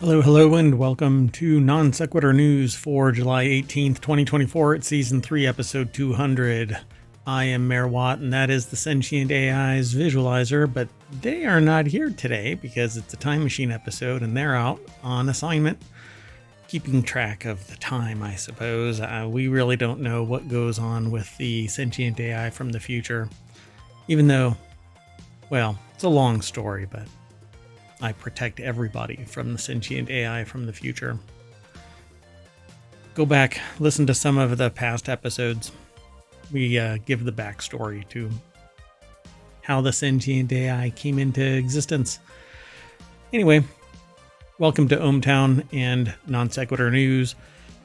Hello, hello, and welcome to Non Sequitur News for July 18th, 2024. It's Season 3, Episode 200. I am Mayor Watt, and that is the Sentient AI's visualizer, but they are not here today because it's a time machine episode, and they're out on assignment, keeping track of the time, I suppose. We really don't know what goes on with the Sentient AI from the future, even though, well, it's a long story, but I protect everybody from the sentient AI from the future. Go back, listen to some of the past episodes. We give the backstory to how the sentient AI came into existence. Anyway, welcome to ohmTown and Non Sequitur News.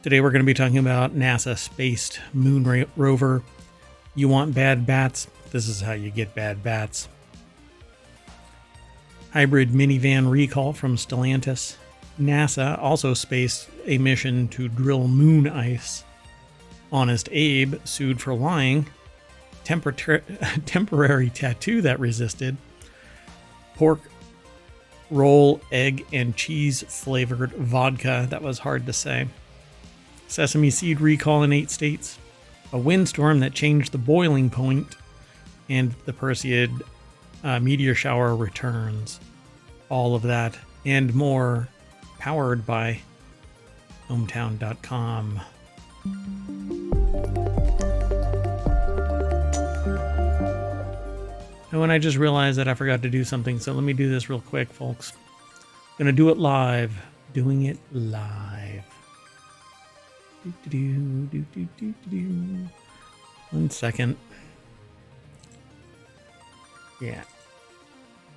Today we're going to be talking about NASA spaced moon rover. You want bad bats? This is how you get bad bats. Hybrid minivan recall from Stellantis. NASA also spaced a mission to drill moon ice. Honest Abe sued for lying. Temporary tattoo that resisted. Pork roll, egg, and cheese flavored vodka. That was hard to say. Sesame seed recall in 8 states. A windstorm that changed the boiling point. And the Perseid meteor shower returns. All of that and more, powered by ohmTown.com. Oh, and I just realized that I forgot to do something, so let me do this real quick, folks. I'm gonna do it live. Doing it live. 1 second. Yeah.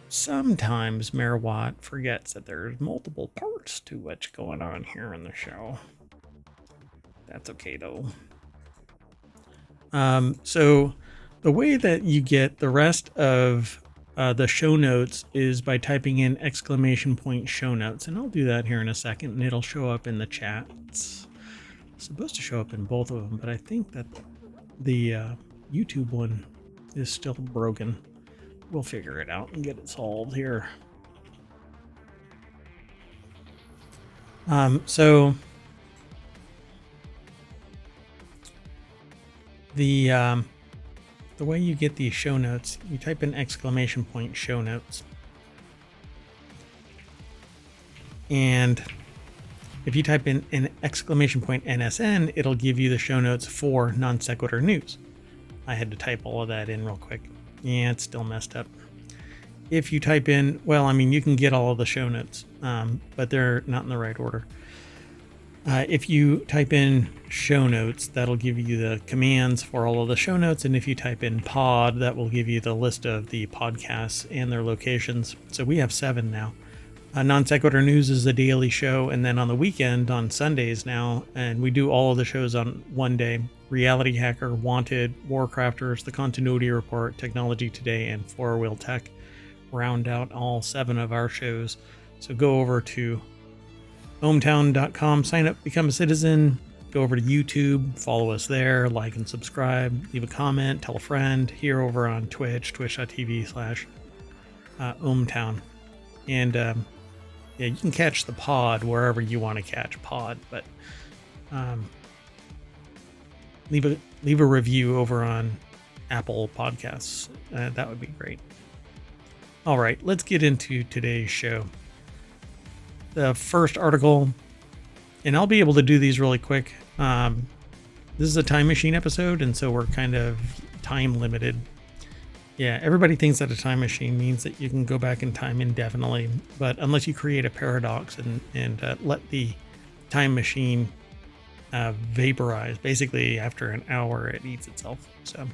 Sometimes Mayor Watt forgets that there's multiple parts to what's going on here in the show. That's okay though. So the way that you get the rest of the show notes is by typing in ! show notes, and I'll do that here in a second, and it'll show up in the chat. It's supposed to show up in both of them, but I think that the YouTube one is still broken. We'll figure it out and get it solved here. So the way you get these show notes, you type in ! show notes, and if you type in an ! NSN, it'll give you the show notes for Non Sequitur News. I had to type all of that in real quick. Yeah, it's still messed up. If you type in, well, I mean, you can get all of the show notes, but they're not in the right order. If you type in show notes, that'll give you the commands for all of the show notes. And if you type in pod, that will give you the list of the podcasts and their locations. So we have 7 now. Non Sequitur News is a daily show. And then on the weekend, on Sundays now, and we do all of the shows on one day. Reality Hacker, Wanted, WarCrafters, The Continuity Report, Technology Today, and 4-Wheel Tech round out all 7 of our shows. So go over to ohmTown.com, sign up, become a citizen, go over to YouTube, follow us there, like and subscribe, leave a comment, tell a friend, here over on Twitch, twitch.tv/ohmTown. And yeah, you can catch the pod wherever you want to catch pod, but leave a review over on Apple Podcasts. That would be great. All right, let's get into today's show. The first article, and I'll be able to do these really quick. This is a time machine episode, and so we're kind of time limited. Yeah, everybody thinks that a time machine means that you can go back in time indefinitely, but unless you create a paradox and let the time machine vaporize, basically after an hour it eats itself. So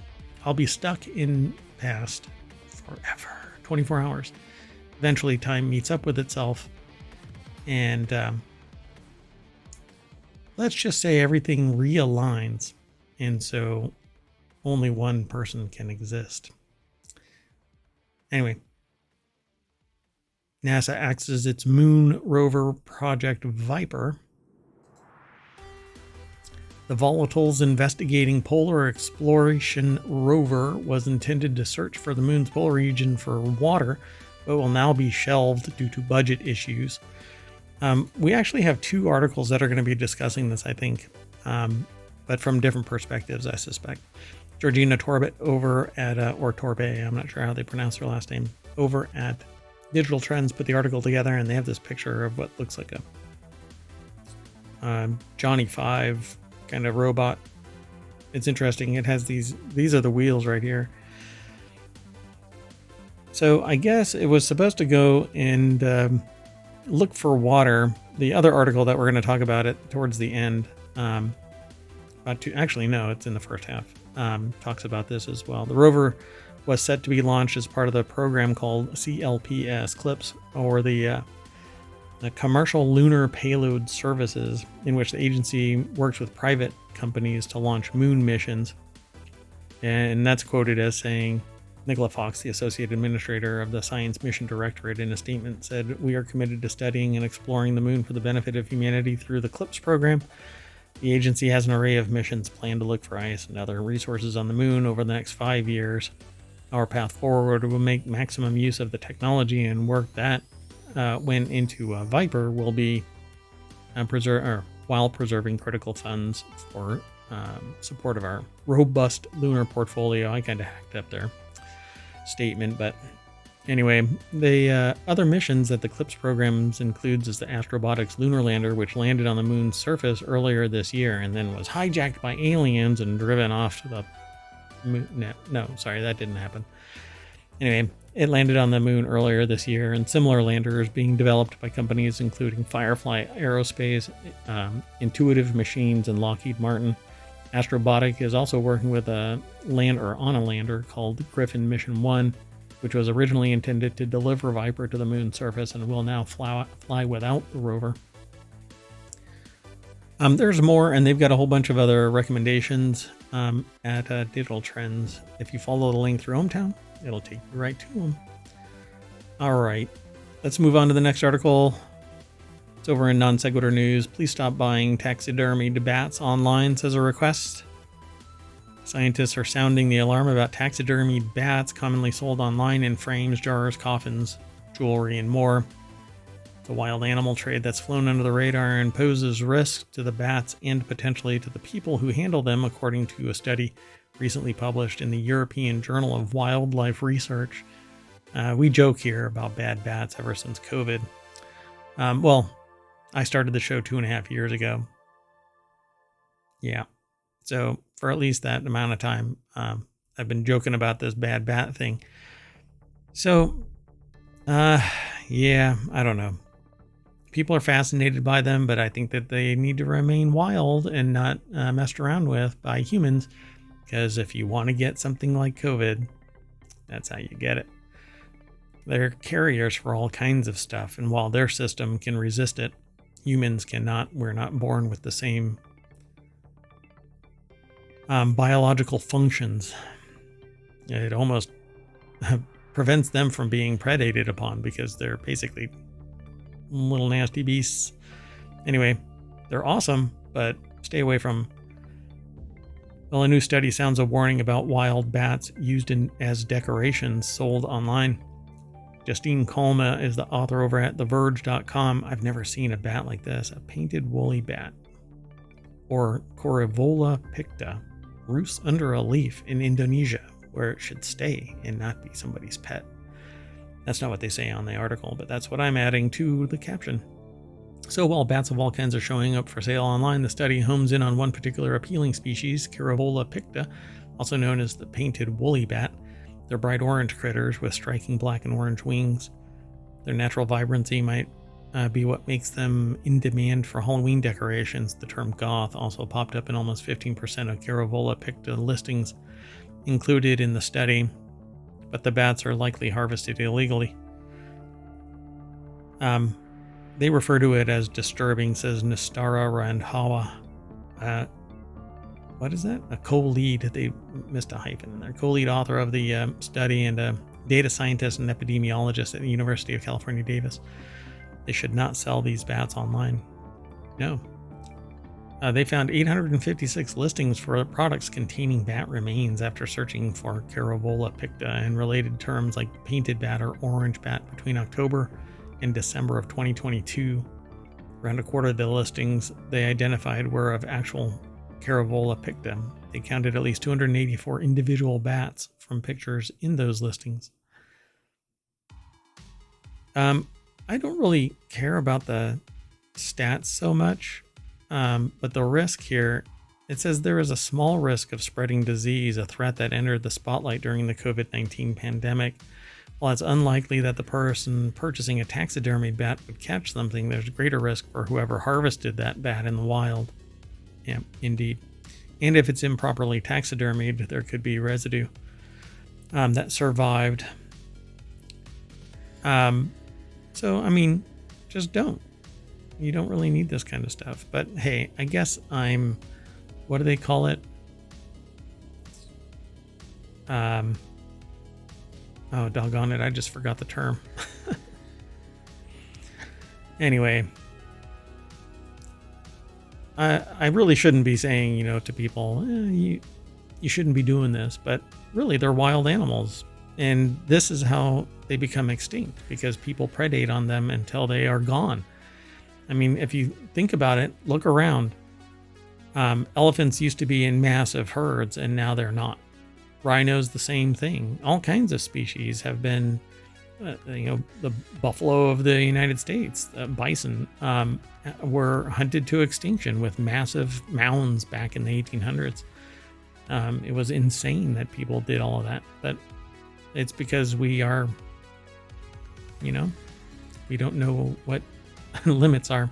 I'll be stuck in past forever, 24 hours. Eventually time meets up with itself, and let's just say everything realigns, and so only one person can exist. Anyway, NASA axes its moon rover Project Viper. The Volatiles Investigating Polar Exploration Rover was intended to search for the moon's polar region for water, but will now be shelved due to budget issues. We actually have two articles that are going to be discussing this, I think, but from different perspectives, I suspect. Georgina Torbett over at, or Torbay, I'm not sure how they pronounce her last name, over at Digital Trends put the article together, and they have this picture of what looks like a Johnny 5 kind of robot. It's interesting. It has these are the wheels right here. So I guess it was supposed to go and look for water. The other article that we're going to talk about it towards the end, actually no, it's in the first half, talks about this as well. The rover was set to be launched as part of the program called CLPS CLIPS, or the Commercial Lunar Payload Services, in which the agency works with private companies to launch moon missions. And that's quoted as saying, Nicola Fox, the Associate Administrator of the Science Mission Directorate, in a statement said, "We are committed to studying and exploring the moon for the benefit of humanity through the CLIPS program. The agency has an array of missions planned to look for ice and other resources on the moon over the next 5 years. Our path forward will make maximum use of the technology, and work that went into Viper will be while preserving critical funds for support of our robust lunar portfolio." I kind of hacked up their statement, but anyway, the other missions that the CLIPS programs includes is the Astrobotics lunar lander, which landed on the moon's surface earlier this year and then was hijacked by aliens and driven off to the moon. No, sorry, that didn't happen. Anyway, it landed on the moon earlier this year, and similar landers being developed by companies including Firefly Aerospace, Intuitive Machines, and Lockheed Martin. Astrobotic is also working with a lander called Griffin Mission 1, which was originally intended to deliver Viper to the moon's surface and will now fly without the rover. There's more, and they've got a whole bunch of other recommendations at Digital Trends. If you follow the link through ohmTown, it'll take you right to them. All right, let's move on to the next article. It's over in Non Sequitur News. Please stop buying taxidermied bats online, says a request. Scientists are sounding the alarm about taxidermied bats commonly sold online in frames, jars, coffins, jewelry, and more. It's a wild animal trade that's flown under the radar and poses risk to the bats and potentially to the people who handle them, according to a study recently published in the European Journal of Wildlife Research. We joke here about bad bats ever since COVID. Well, I started the show 2.5 years ago. Yeah. So for at least that amount of time, I've been joking about this bad bat thing. So, yeah, I don't know. People are fascinated by them, but I think that they need to remain wild and not messed around with by humans. Because if you want to get something like COVID, that's how you get it. They're carriers for all kinds of stuff, and while their system can resist it, humans cannot. We're not born with the same biological functions. It almost prevents them from being predated upon because they're basically little nasty beasts. Anyway, they're awesome, but stay away from. Well, a new study sounds a warning about wild bats used as decorations sold online. Justine Colma is the author over at TheVerge.com. I've never seen a bat like this. A painted woolly bat, or Corrivola picta, roosts under a leaf in Indonesia, where it should stay and not be somebody's pet. That's not what they say on the article, but that's what I'm adding to the caption. So while bats of all kinds are showing up for sale online, the study homes in on one particular appealing species, Corrivola picta, also known as the painted woolly bat. They're bright orange critters with striking black and orange wings. Their natural vibrancy might be what makes them in demand for Halloween decorations. The term goth also popped up in almost 15% of Corrivola picta listings included in the study, but the bats are likely harvested illegally. They refer to it as disturbing, says Nastara Randhawa. What is that? A co-lead. They missed a hyphen in there. Co-lead author of the study and a data scientist and epidemiologist at the University of California, Davis. They should not sell these bats online. No. They found 856 listings for products containing bat remains after searching for Corrivola picta and related terms like painted bat or orange bat between October and December of 2022. Around a quarter of the listings they identified were of actual Caravola picta. They counted at least 284 individual bats from pictures in those listings. I don't really care about the stats so much, but the risk here, it says there is a small risk of spreading disease, a threat that entered the spotlight during the COVID-19 pandemic. While it's unlikely that the person purchasing a taxidermy bat would catch something, there's a greater risk for whoever harvested that bat in the wild. Yeah, indeed. And if it's improperly taxidermied, there could be residue that survived. So, I mean, just don't. You don't really need this kind of stuff. But hey, I guess what do they call it? Oh, doggone it. I just forgot the term. Anyway, I really shouldn't be saying, to people, you shouldn't be doing this, but really they're wild animals. And this is how they become extinct, because people predate on them until they are gone. I mean, if you think about it, look around. Elephants used to be in massive herds, and now they're not. Rhinos, the same thing. All kinds of species have been, the buffalo of the United States, bison, were hunted to extinction with massive mounds back in the 1800s. It was insane that people did all of that, but it's because we are, we don't know what limits are.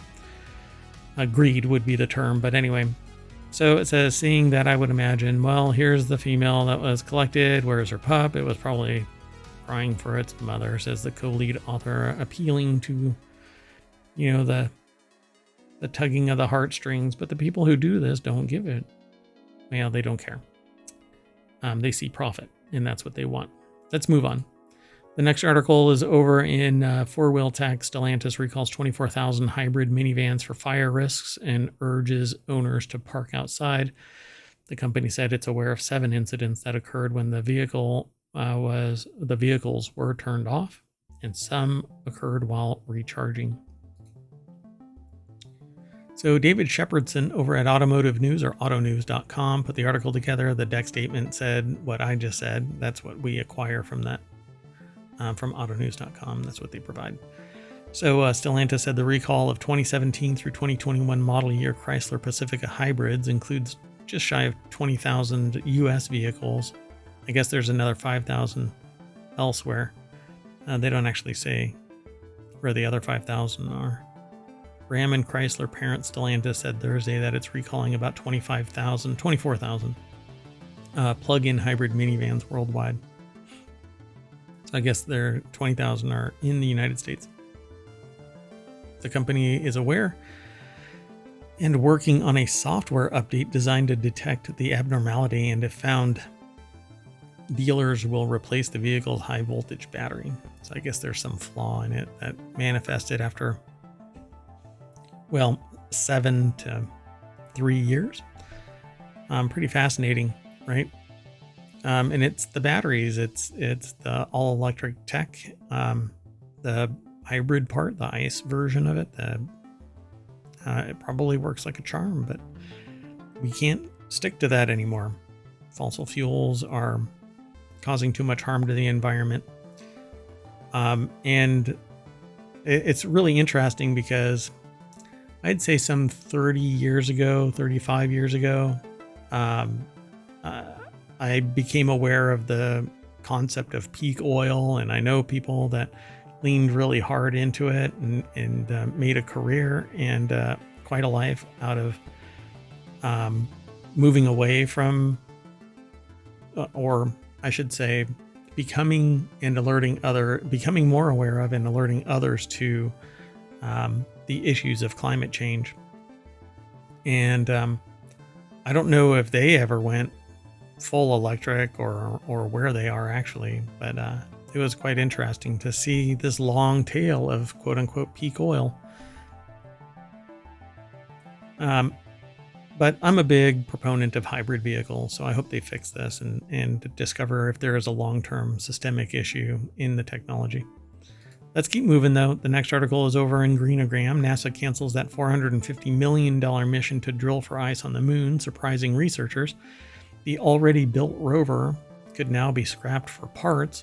Greed would be the term, but anyway. So it says, seeing that, I would imagine, well, here's the female that was collected. Where's her pup? It was probably crying for its mother, says the co-lead author, appealing to, the tugging of the heartstrings. But the people who do this don't give it. Well, they don't care. They see profit, and that's what they want. Let's move on. The next article is over in four-wheel tech. Stellantis recalls 24,000 hybrid minivans for fire risks and urges owners to park outside. The company said it's aware of 7 incidents that occurred when the vehicles were turned off, and some occurred while recharging. So David Shepardson over at Automotive News, or autonews.com, put the article together. The deck statement said what I just said. That's what we acquire from that. From autonews.com. That's what they provide. So Stellantis said the recall of 2017 through 2021 model year Chrysler Pacifica hybrids includes just shy of 20,000 U.S. vehicles. I guess there's another 5,000 elsewhere. They don't actually say where the other 5,000 are. Ram and Chrysler parent Stellantis said Thursday that it's recalling about 24,000 plug-in hybrid minivans worldwide. So I guess there 20,000 are in the United States. The company is aware and working on a software update designed to detect the abnormality, and if found, dealers will replace the vehicle's high voltage battery. So I guess there's some flaw in it that manifested after, 7 to 3 years. Pretty fascinating, right? And it's the batteries, it's the all-electric tech, the hybrid part, the ICE version of it. It probably works like a charm, but we can't stick to that anymore. Fossil fuels are causing too much harm to the environment. And it's really interesting because I'd say some 35 years ago, I became aware of the concept of peak oil, and I know people that leaned really hard into it and made a career and quite a life out of moving away from, or I should say, becoming more aware of and alerting others to the issues of climate change. And I don't know if they ever went full electric or where they are actually, but it was quite interesting to see this long tail of quote unquote peak oil. But I'm a big proponent of hybrid vehicles, so I hope they fix this and discover if there is a long-term systemic issue in the technology. Let's keep moving, though. The next article is over in Greenagram. NASA cancels that $450 million mission to drill for ice on the moon, surprising researchers. The already built rover could now be scrapped for parts.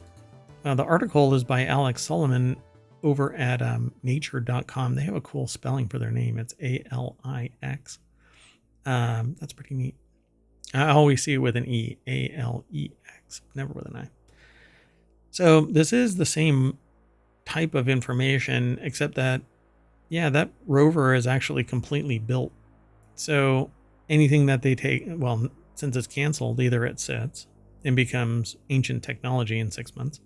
The article is by Alex Solomon over at nature.com. They have a cool spelling for their name. It's A-L-I-X. That's pretty neat. I always see it with an E, A-L-E-X, never with an I. So this is the same type of information, except that, yeah, that rover is actually completely built. So anything that they take, well, since it's canceled, either it sits and becomes ancient technology in 6 months,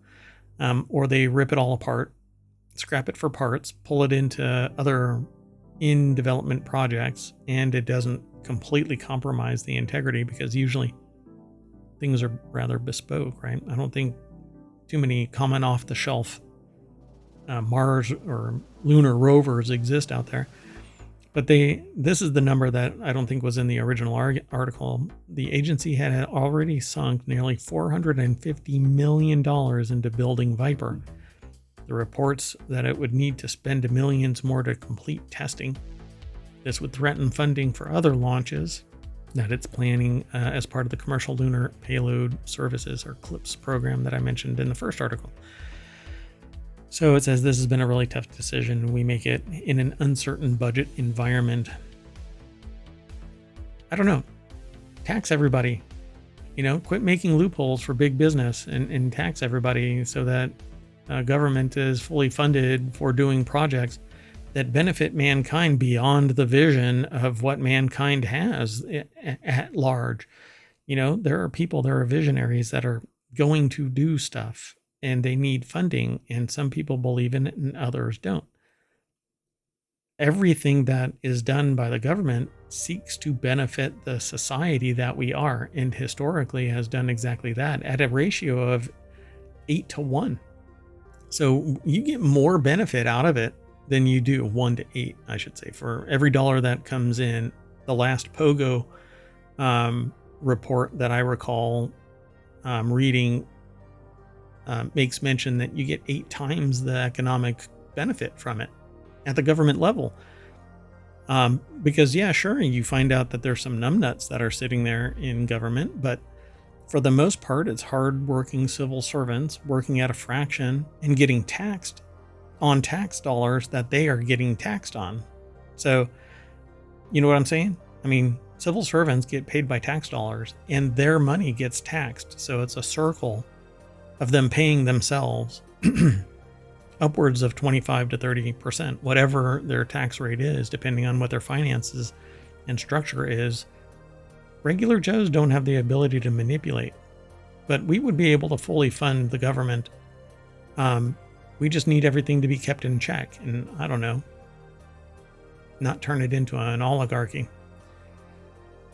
or they rip it all apart, scrap it for parts, pull it into other in development projects, and it doesn't completely compromise the integrity, because usually things are rather bespoke, right? I don't think too many common off-the-shelf Mars or lunar rovers exist out there. But this is the number that I don't think was in the original article. The agency had already sunk nearly $450 million into building Viper. The reports that it would need to spend millions more to complete testing. This would threaten funding for other launches that it's planning as part of the Commercial Lunar Payload Services, or CLPS program that I mentioned in the first article. So it says this has been a really tough decision. We make it in an uncertain budget environment. I don't know. Tax everybody. Quit making loopholes for big business and tax everybody so that government is fully funded for doing projects that benefit mankind beyond the vision of what mankind has at large. There are people, there are visionaries that are going to do stuff, and they need funding, and some people believe in it and others don't. Everything that is done by the government seeks to benefit the society that we are, and historically has done exactly that at a ratio of 8-to-1. So you get more benefit out of it than you do 1-to-8, I should say. For every dollar that comes in, the last Pogo report that I recall reading makes mention that you get 8 times the economic benefit from it at the government level. Because, yeah, sure, you find out that there's some numbnuts that are sitting there in government, but for the most part, it's hardworking civil servants working at a fraction and getting taxed on tax dollars that they are getting taxed on. So, you know what I'm saying? I mean, civil servants get paid by tax dollars and their money gets taxed. So it's a circle of them paying themselves upwards of 25 to 30%, whatever their tax rate is, depending on what their finances and structure is. Regular Joes don't have the ability to manipulate, but we would be able to fully fund the government. We just need everything to be kept in check, and I don't know, not turn it into an oligarchy.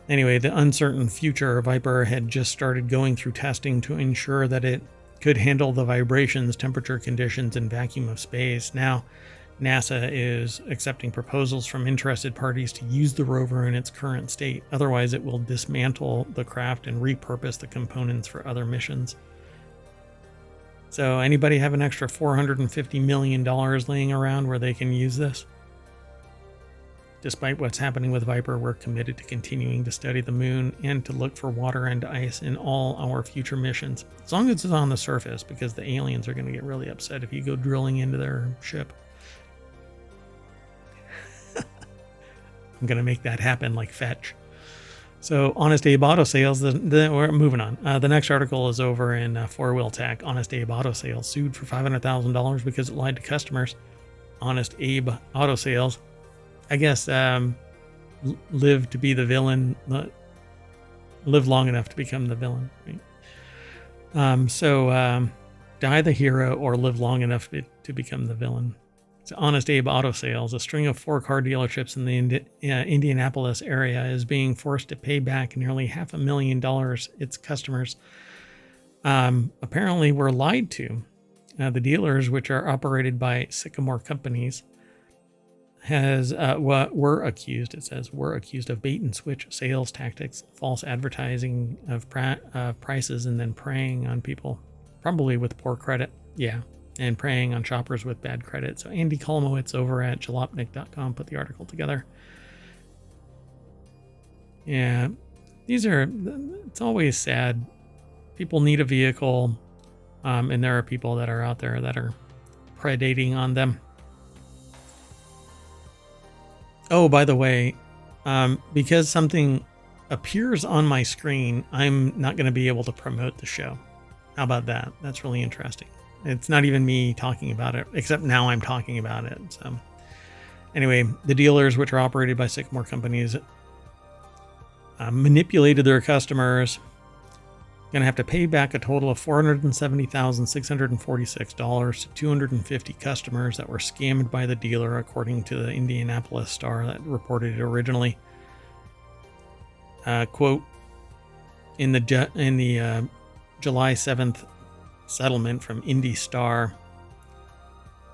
Anyway, the uncertain future Viper had just started going through testing to ensure that it could handle the vibrations, temperature conditions, and vacuum of space. Now, NASA is accepting proposals from interested parties to use the rover in its current state. Otherwise, it will dismantle the craft and repurpose the components for other missions. So anybody have an extra $450 million laying around where they can use this? Despite what's happening with Viper, we're committed to continuing to study the moon and to look for water and ice in all our future missions. As long as it's on the surface, because the aliens are going to get really upset if you go drilling into their ship. I'm going to make that happen like Fetch. So Honest Abe Auto Sales, we're moving on. The next article is over in Four-Wheel Tech. Honest Abe Auto Sales sued for $500,000 because it lied to customers. Honest Abe Auto Sales, I guess, live to be the villain, live long enough to become the villain. Right? Die the hero or live long enough to become the villain. So Honest Abe Auto Sales, a string of 4-car dealerships in the Indianapolis area, is being forced to pay back nearly $500,000 its customers apparently were lied to. The dealers, which are operated by Sycamore Companies, were accused of bait and switch sales tactics, false advertising of prices, and then preying on people, probably with poor credit. Yeah, and preying on shoppers with bad credit. So Andy Kolomowitz over at jalopnik.com put the article together. Yeah, it's always sad. People need a vehicle, and there are people that are out there that are predating on them. Oh, by the way, because something appears on my screen, I'm not going to be able to promote the show. How about that? That's really interesting. It's not even me talking about it, except now I'm talking about it. So anyway, the dealers, which are operated by Sycamore companies, manipulated their customers. Going to have to pay back a total of $470,646 to 250 customers that were scammed by the dealer, according to the Indianapolis Star that reported it originally. Quote, in the July 7th settlement from Indy Star,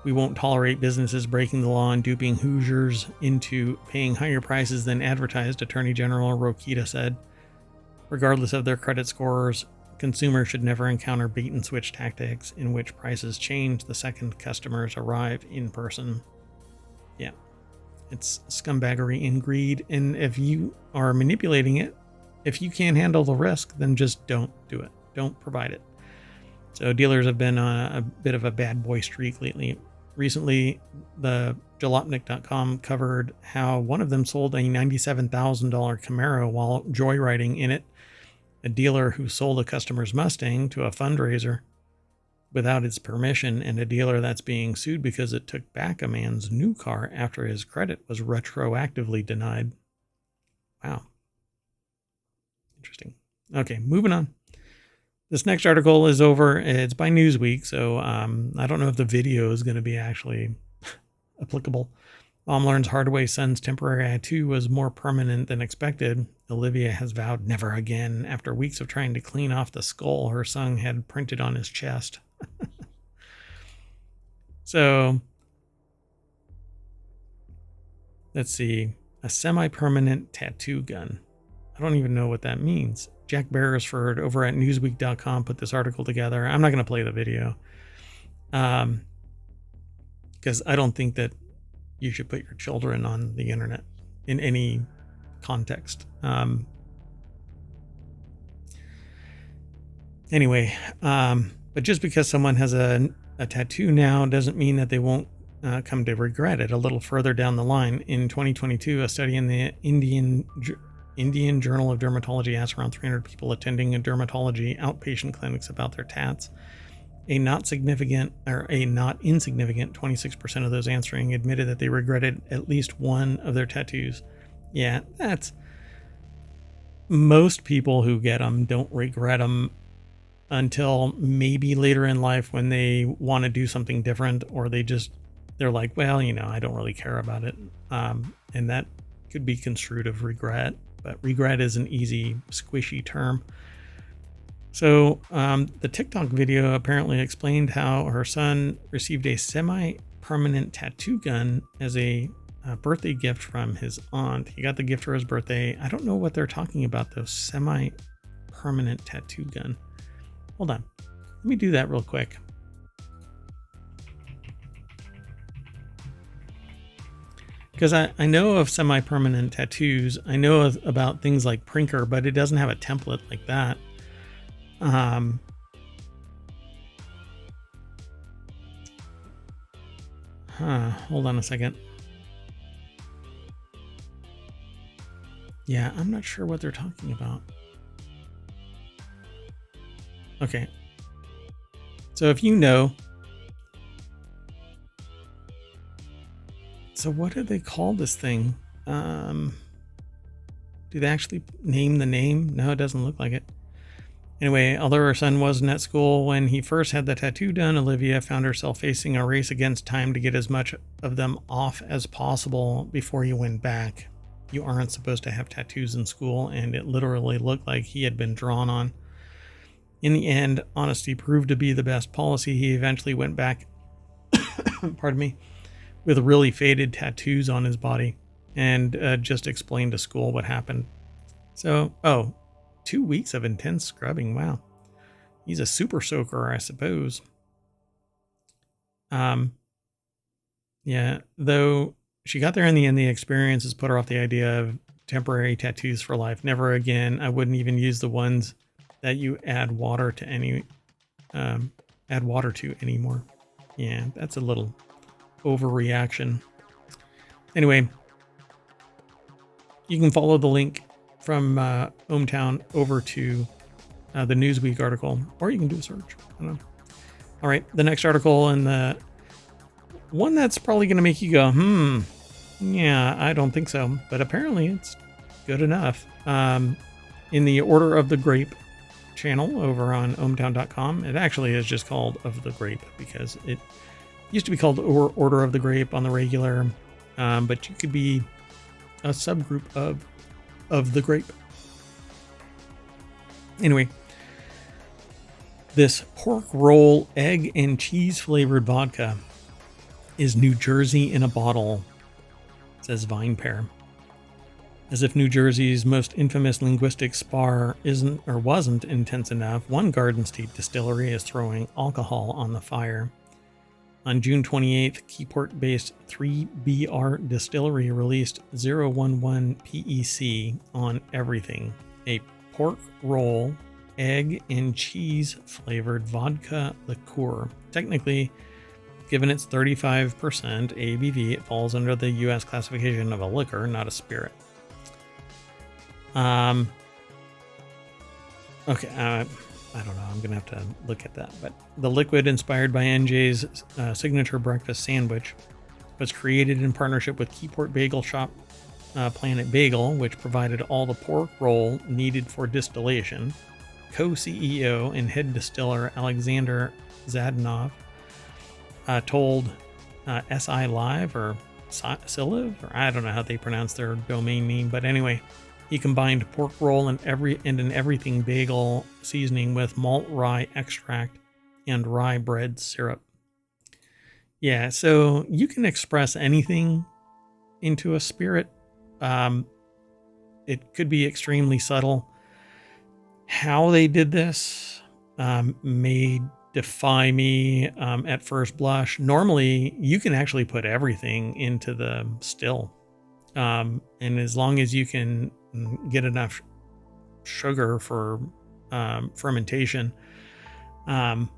we won't tolerate businesses breaking the law and duping Hoosiers into paying higher prices than advertised, Attorney General Rokita said. Regardless of their credit scores, consumers should never encounter bait-and-switch tactics in which prices change the second customers arrive in person. Yeah, it's scumbaggery and greed, and if you are manipulating it, if you can't handle the risk, then just don't do it. Don't provide it. So dealers have been on a bit of a bad boy streak lately. Recently, the jalopnik.com covered how one of them sold a $97,000 Camaro while joyriding in it. A dealer who sold a customer's Mustang to a fundraiser without its permission, and a dealer that's being sued because it took back a man's new car after his credit was retroactively denied. Wow. Interesting. Okay, moving on. This next article is over. It's by Newsweek, so I don't know if the video is going to be actually applicable. Mom learns Hardaway son's temporary tattoo was more permanent than expected. Olivia has vowed never again after weeks of trying to clean off the skull her son had printed on his chest. So, let's see. A semi-permanent tattoo gun. I don't even know what that means. Jack Beresford over at Newsweek.com put this article together. I'm not going to play the video because I don't think that you should put your children on the internet in any context. Anyway, but just because someone has a tattoo now doesn't mean that they won't come to regret it a little further down the line. In 2022, a study in the Indian Journal of Dermatology asked around 300 people attending a dermatology outpatient clinics about their tats. A not insignificant 26% of those answering admitted that they regretted at least one of their tattoos. Yeah, that's... Most people who get them don't regret them until maybe later in life when they want to do something different, or they're like, well, I don't really care about it. And that could be construed of regret, but regret is an easy, squishy term. So the TikTok video apparently explained how her son received a semi-permanent tattoo gun as a birthday gift from his aunt. He got the gift for his birthday. I don't know what they're talking about, though. Semi-permanent tattoo gun. Hold on. Let me do that real quick. Because I know of semi-permanent tattoos. I know about things like Prinker, but it doesn't have a template like that. Hold on a second. Yeah, I'm not sure what they're talking about. Okay. So if you know... So what do they call this thing? Do they actually name the name? No, it doesn't look like it. Anyway, although her son wasn't at school when he first had the tattoo done, Olivia found herself facing a race against time to get as much of them off as possible before he went back. You aren't supposed to have tattoos in school, and it literally looked like he had been drawn on. In the end, honesty proved to be the best policy. He eventually went back, pardon me, with really faded tattoos on his body, and just explained to school what happened. So, 2 weeks of intense scrubbing. Wow. He's a super soaker, I suppose. Yeah, though she got there in the end, the experience has put her off the idea of temporary tattoos for life. Never again. I wouldn't even use the ones that you add water to anymore. Yeah, that's a little overreaction. Anyway, you can follow the link from ohmTown over to the Newsweek article, or you can do a search. I don't know. All right, the next article, and the one that's probably going to make you go, yeah, I don't think so, but apparently it's good enough. In the Order of the Grape channel over on ohmTown.com, it actually is just called Of the Grape because it used to be called Order of the Grape on the regular, but you could be a subgroup of the grape. Anyway, this pork roll, egg, and cheese flavored vodka is New Jersey in a bottle, says VinePair. As if New Jersey's most infamous linguistic spar isn't or wasn't intense enough, one Garden State distillery is throwing alcohol on the fire. On June 28th, Keyport-based 3BR Distillery released 011 PEC on everything, a pork roll, egg, and cheese flavored vodka liqueur. Technically, given its 35% ABV, it falls under the U.S. classification of a liquor, not a spirit. Okay, I don't know. I'm going to have to look at that. But the liquid, inspired by NJ's signature breakfast sandwich, was created in partnership with Keyport Bagel Shop Planet Bagel, which provided all the pork roll needed for distillation. Co-CEO and head distiller Alexander Zadanov told SI Live or Siliv, or I don't know how they pronounce their domain name, but anyway, he combined pork roll and an everything bagel seasoning with malt rye extract and rye bread syrup. Yeah, so you can express anything into a spirit. It could be extremely subtle. How they did this may defy me at first blush. Normally, you can actually put everything into the still. And as long as you can get enough sugar for fermentation and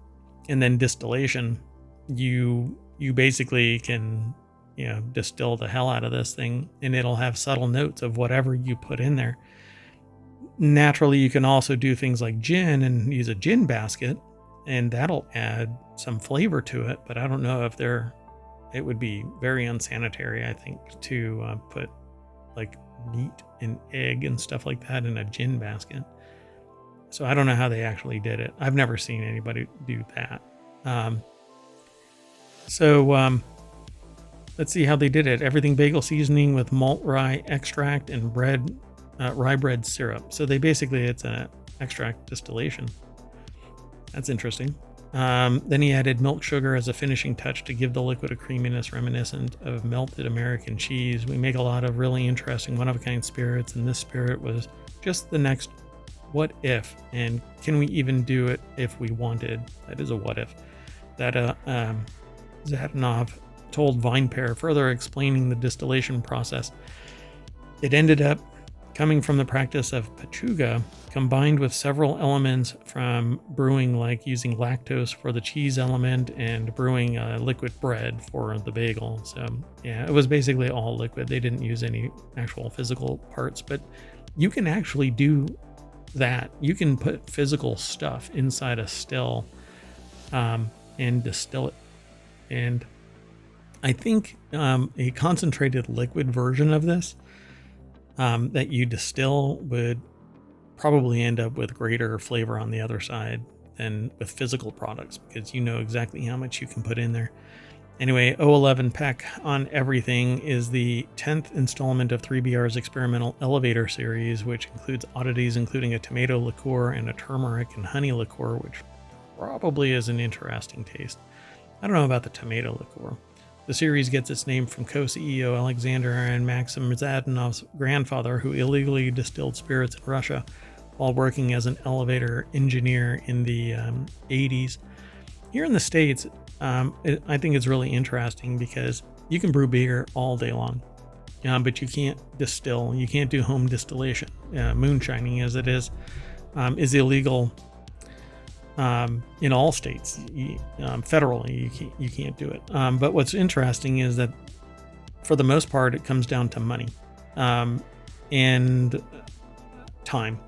then distillation, you basically can distill the hell out of this thing, and it'll have subtle notes of whatever you put in there. Naturally, you can also do things like gin and use a gin basket, and that'll add some flavor to it, but I don't know if it would be very unsanitary, I think, to put like meat and egg and stuff like that in a gin basket. So I don't know how they actually did it. I've never seen anybody do that. Let's see how they did it. Everything bagel seasoning with malt rye extract and rye bread syrup. So it's an extract distillation. That's interesting. Then he added milk sugar as a finishing touch to give the liquid a creaminess reminiscent of melted American cheese. We make a lot of really interesting one-of-a-kind spirits, and this spirit was just the next what if, and can we even do it if we wanted? That is a what if. That Zadanov told VinePair, further explaining the distillation process. It ended up coming from the practice of pachuga, combined with several elements from brewing, like using lactose for the cheese element and brewing liquid bread for the bagel. So yeah, it was basically all liquid. They didn't use any actual physical parts, but you can actually do that. You can put physical stuff inside a still and distill it. And I think a concentrated liquid version of this that you distill would probably end up with greater flavor on the other side than with physical products, because you know exactly how much you can put in there. Anyway, 011 PEC on everything is the 10th installment of 3BR's experimental elevator series, which includes oddities including a tomato liqueur and a turmeric and honey liqueur, which probably is an interesting taste. I don't know about the tomato liqueur. The series gets its name from co-CEO Alexander and Maxim Zadanov's grandfather, who illegally distilled spirits in Russia while working as an elevator engineer in the 80s. Here in the States, I think it's really interesting because you can brew beer all day long, but you can't distill. You can't do home distillation. Moonshining, as it is illegal in all states. Federally, you can't do it. But what's interesting is that for the most part, it comes down to money and time.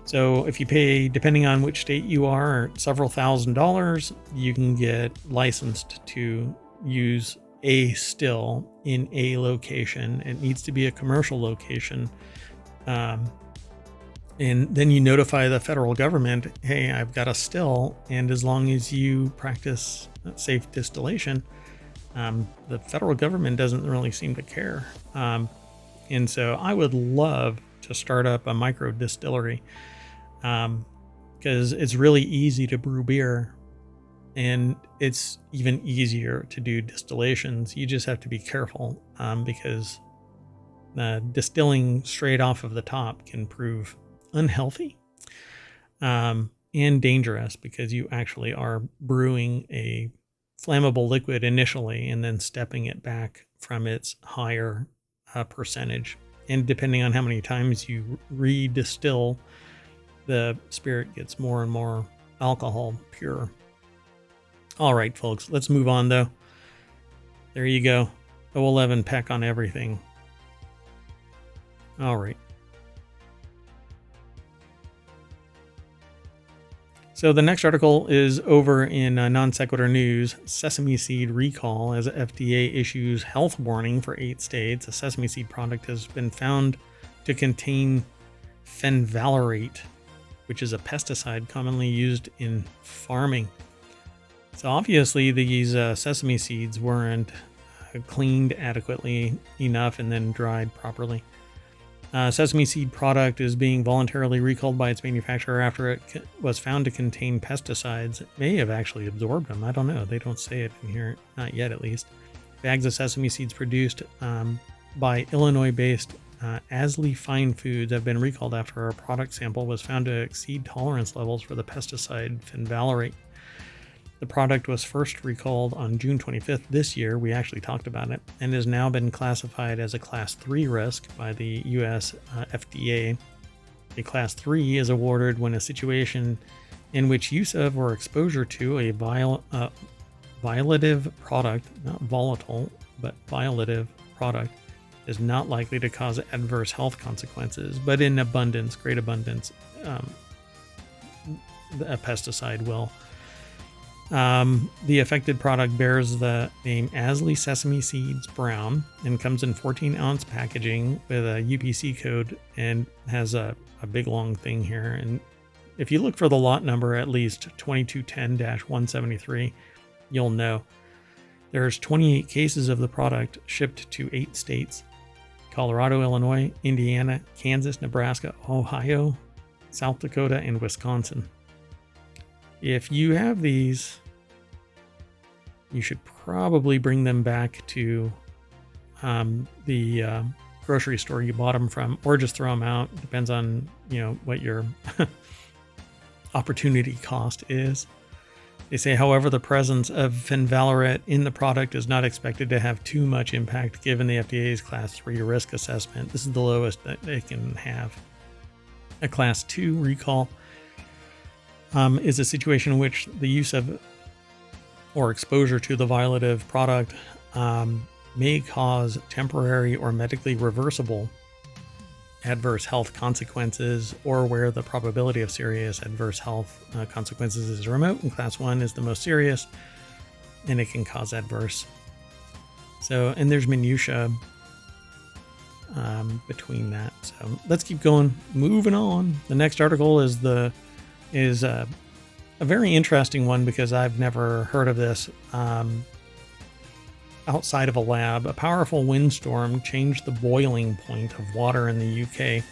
So if you pay, depending on which state you are, several $1,000s, you can get licensed to use a still in a location. It needs to be a commercial location. And then you notify the federal government, hey, I've got a still. And as long as you practice safe distillation, the federal government doesn't really seem to care. And so I would love to start up a micro distillery, because it's really easy to brew beer and it's even easier to do distillations. You just have to be careful, because distilling straight off of the top can prove unhealthy and dangerous, because you actually are brewing a flammable liquid initially and then stepping it back from its higher percentage. And depending on how many times you redistill, the spirit gets more and more alcohol pure. All right, folks, let's move on though. There you go. 011 peck on everything. All right. So the next article is over in Non Sequitur News. Sesame seed recall as FDA issues health warning for 8 states. A sesame seed product has been found to contain fenvalerate, which is a pesticide commonly used in farming. So obviously these sesame seeds weren't cleaned adequately enough and then dried properly. Sesame seed product is being voluntarily recalled by its manufacturer after it was found to contain pesticides. It may have actually absorbed them. I don't know. They don't say it in here, not yet at least. Bags of sesame seeds produced by Illinois-based Asley Fine Foods have been recalled after a product sample was found to exceed tolerance levels for the pesticide fenvalerate. The product was first recalled on June 25th this year. We actually talked about it, and has now been classified as a Class 3 risk by the U.S. FDA. A Class 3 is awarded when a situation in which use of or exposure to a violative product, not volatile, but violative product, is not likely to cause adverse health consequences, but in abundance, great abundance, a pesticide will. The affected product bears the name Asley Sesame Seeds Brown and comes in 14-ounce packaging with a UPC code and has a big long thing here. And if you look for the lot number, at least 2210-173, you'll know. There's 28 cases of the product shipped to 8 states: Colorado, Illinois, Indiana, Kansas, Nebraska, Ohio, South Dakota, and Wisconsin. If you have these, you should probably bring them back to the grocery store you bought them from, or just throw them out. Depends on, what your opportunity cost is. They say, however, the presence of fenvalerate in the product is not expected to have too much impact given the FDA's Class 3 risk assessment. This is the lowest that they can have. A Class 2 recall is a situation in which the use of or exposure to the violative product may cause temporary or medically reversible adverse health consequences, or where the probability of serious adverse health consequences is remote, and Class 1 is the most serious, and it can cause adverse. So, and there's minutia between that. So let's keep going. Moving on. The next article is a very interesting one because I've never heard of this. Outside of a lab, a powerful windstorm changed the boiling point of water in the UK.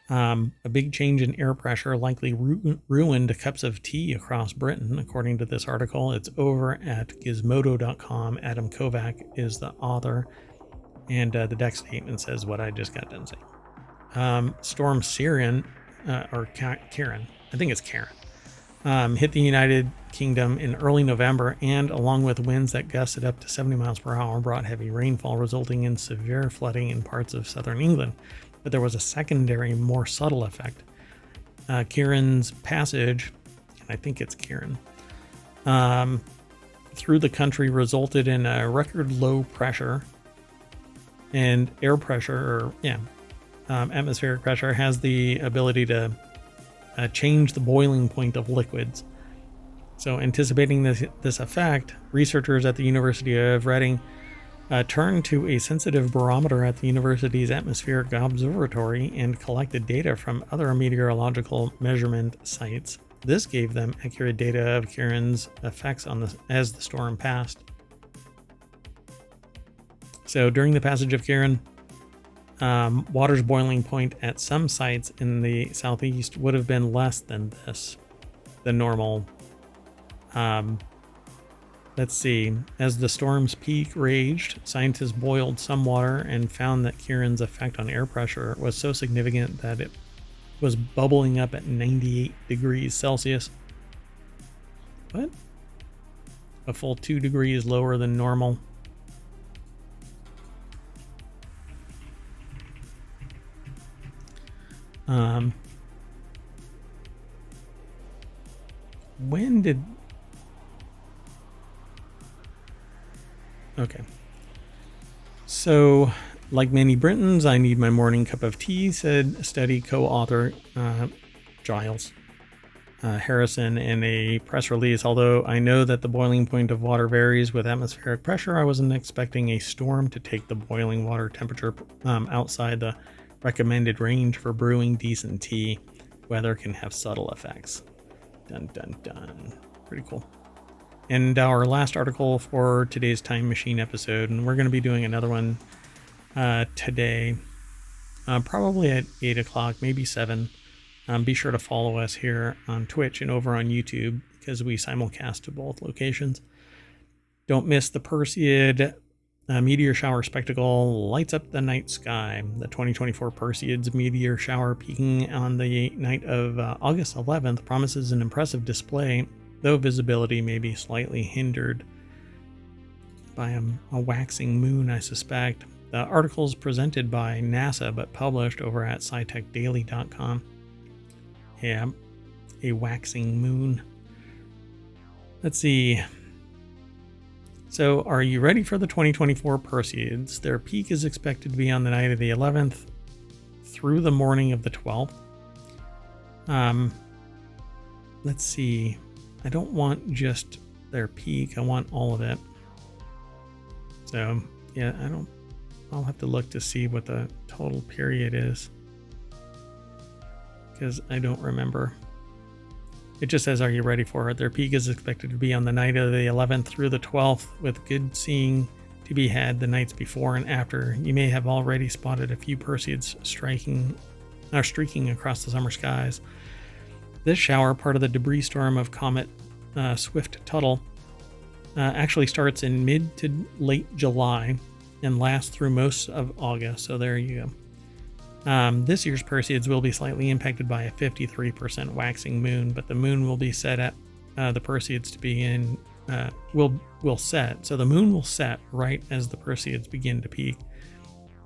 A big change in air pressure likely ruined cups of tea across Britain, according to this article. It's over at gizmodo.com. Adam Kovac is the author, and the deck statement says what I just got done saying. Storm Karen, I think it's Karen, hit the United Kingdom in early November, and along with winds that gusted up to 70 miles per hour, brought heavy rainfall, resulting in severe flooding in parts of southern England. But there was a secondary, more subtle effect. Kieran's passage, and I think it's Kieran, through the country resulted in a record low pressure, and air pressure, atmospheric pressure has the ability to change the boiling point of liquids. So anticipating this effect, researchers at the University of Reading turned to a sensitive barometer at the university's atmospheric observatory and collected data from other meteorological measurement sites. This gave them accurate data of Kieran's effects as the storm passed. So during the passage of Kieran, water's boiling point at some sites in the southeast would have been less than the normal. Let's see. As the storm's peak raged, scientists boiled some water and found that Kieran's effect on air pressure was so significant that it was bubbling up at 98 degrees Celsius. What? A full 2 degrees lower than normal. When did... Okay. So, like many Britons, I need my morning cup of tea, said study co-author Giles Harrison in a press release. Although I know that the boiling point of water varies with atmospheric pressure, I wasn't expecting a storm to take the boiling water temperature outside the recommended range for brewing decent tea. Weather can have subtle effects. Dun dun dun. Pretty cool. And our last article for today's Time Machine episode, and we're going to be doing another one today, probably at 8 o'clock, maybe 7. Be sure to follow us here on Twitch and over on YouTube because we simulcast to both locations. Don't miss the Perseid meteor shower spectacle lights up the night sky. The 2024 Perseid's meteor shower peaking on the night of August 11th promises an impressive display, though visibility may be slightly hindered by a waxing moon, I suspect. The article is presented by NASA but published over at scitechdaily.com. Yeah, a waxing moon. Let's see. So, are you ready for the 2024 Perseids? Their peak is expected to be on the night of the 11th through the morning of the 12th. Let's see. I don't want just their peak. I want all of it. So, yeah, I'll have to look to see what the total period is, because I don't remember. It just says, are you ready for it? Their peak is expected to be on the night of the 11th through the 12th, with good seeing to be had the nights before and after. You may have already spotted a few Perseids streaking across the summer skies. This shower, part of the debris storm of Comet Swift-Tuttle, actually starts in mid to late July and lasts through most of August. So there you go. This year's Perseids will be slightly impacted by a 53% waxing moon, but the moon will be set at the Perseids to be in will set. So the moon will set right as the Perseids begin to peak.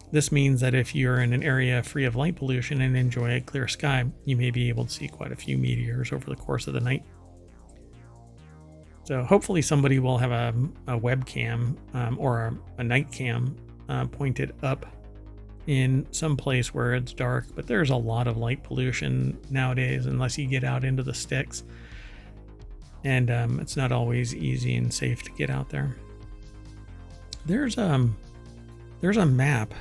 This means that if you're in an area free of light pollution and enjoy a clear sky, you may be able to see quite a few meteors over the course of the night. So hopefully somebody will have a webcam or a night cam pointed up in some place where it's dark, but there's a lot of light pollution nowadays unless you get out into the sticks, and it's not always easy and safe to get out there. There's a map.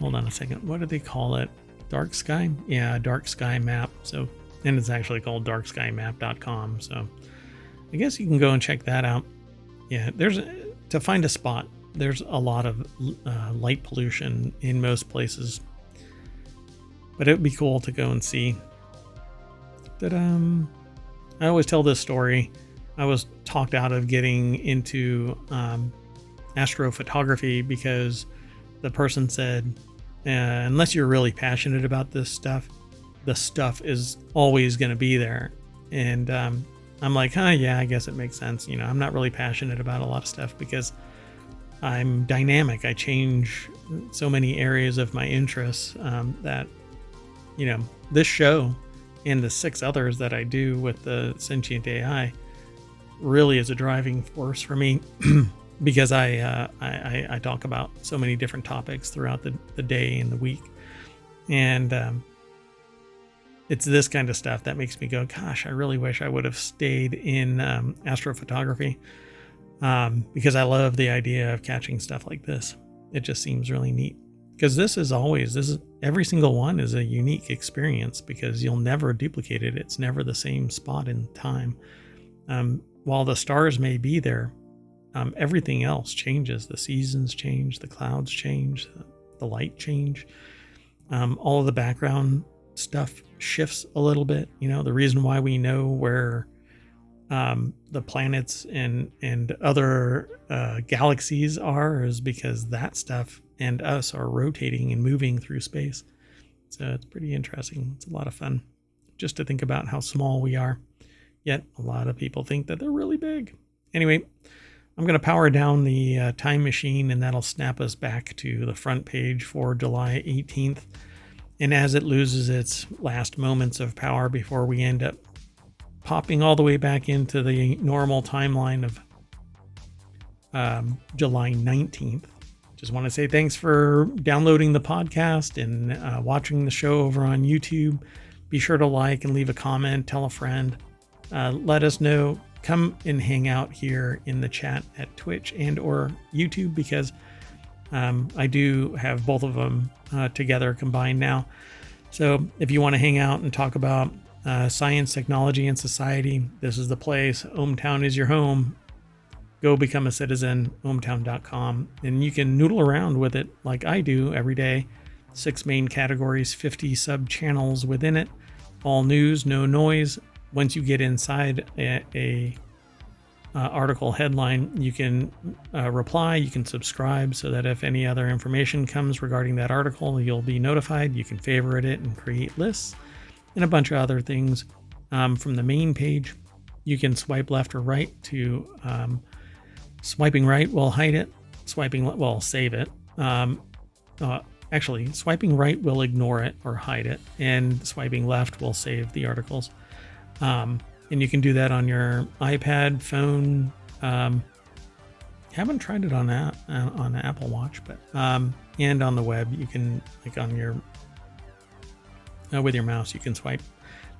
Hold on a second. What do they call it? Dark sky? Yeah, dark sky map. So, and it's actually called darkskymap.com. So I guess you can go and check that out. Yeah, to find a spot, there's a lot of light pollution in most places, but it would be cool to go and see. But I always tell this story. I was talked out of getting into astrophotography because the person said, unless you're really passionate about this stuff, the stuff is always going to be there. And I'm like, yeah, I guess it makes sense. You know, I'm not really passionate about a lot of stuff because I'm dynamic. I change so many areas of my interests that, you know, this show and the 6 others that I do with the Sentient AI really is a driving force for me because I talk about so many different topics throughout the day and the week. And it's this kind of stuff that makes me go, gosh, I really wish I would have stayed in astrophotography because I love the idea of catching stuff like this. It just seems really neat. Because this is every single one is a unique experience because you'll never duplicate it. It's never the same spot in time. While the stars may be there, everything else changes. The seasons change, the clouds change, the light change. All of the background stuff shifts a little bit. You know, the reason why we know where the planets and other galaxies are is because that stuff and us are rotating and moving through space. So it's pretty interesting. It's a lot of fun just to think about how small we are. Yet a lot of people think that they're really big. Anyway, I'm going to power down the time machine and that'll snap us back to the front page for July 18th. And as it loses its last moments of power before we end up popping all the way back into the normal timeline of July 19th. Just want to say thanks for downloading the podcast and watching the show over on YouTube. Be sure to like and leave a comment, tell a friend. Let us know. Come and hang out here in the chat at Twitch and or YouTube because I do have both of them together combined now. So if you want to hang out and talk about science, technology, and society, this is the place. ohmTown is your home. Go become a citizen, ohmTown.com, and you can noodle around with it like I do every day. 6 main categories, 50 sub channels within it, all news, no noise. Once you get inside a article headline, you can reply, you can subscribe so that if any other information comes regarding that article, you'll be notified. You can favorite it and create lists and a bunch of other things. From the main page, you can swipe left or right to swiping right will hide it. Save it. Actually, swiping right will ignore it or hide it, and swiping left will save the articles. And you can do that on your iPad, phone. Haven't tried it on the Apple Watch, but and on the web, you can like on your with your mouse, you can swipe.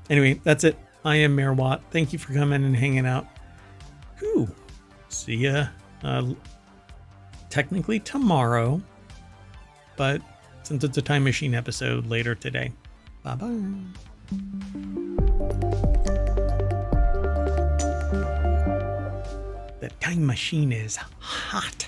Anyway, that's it. I am Mayor Watt. Thank you for coming and hanging out. Whew. See ya. Technically tomorrow, but since it's a time machine episode, later today. Bye-bye. The time machine is hot.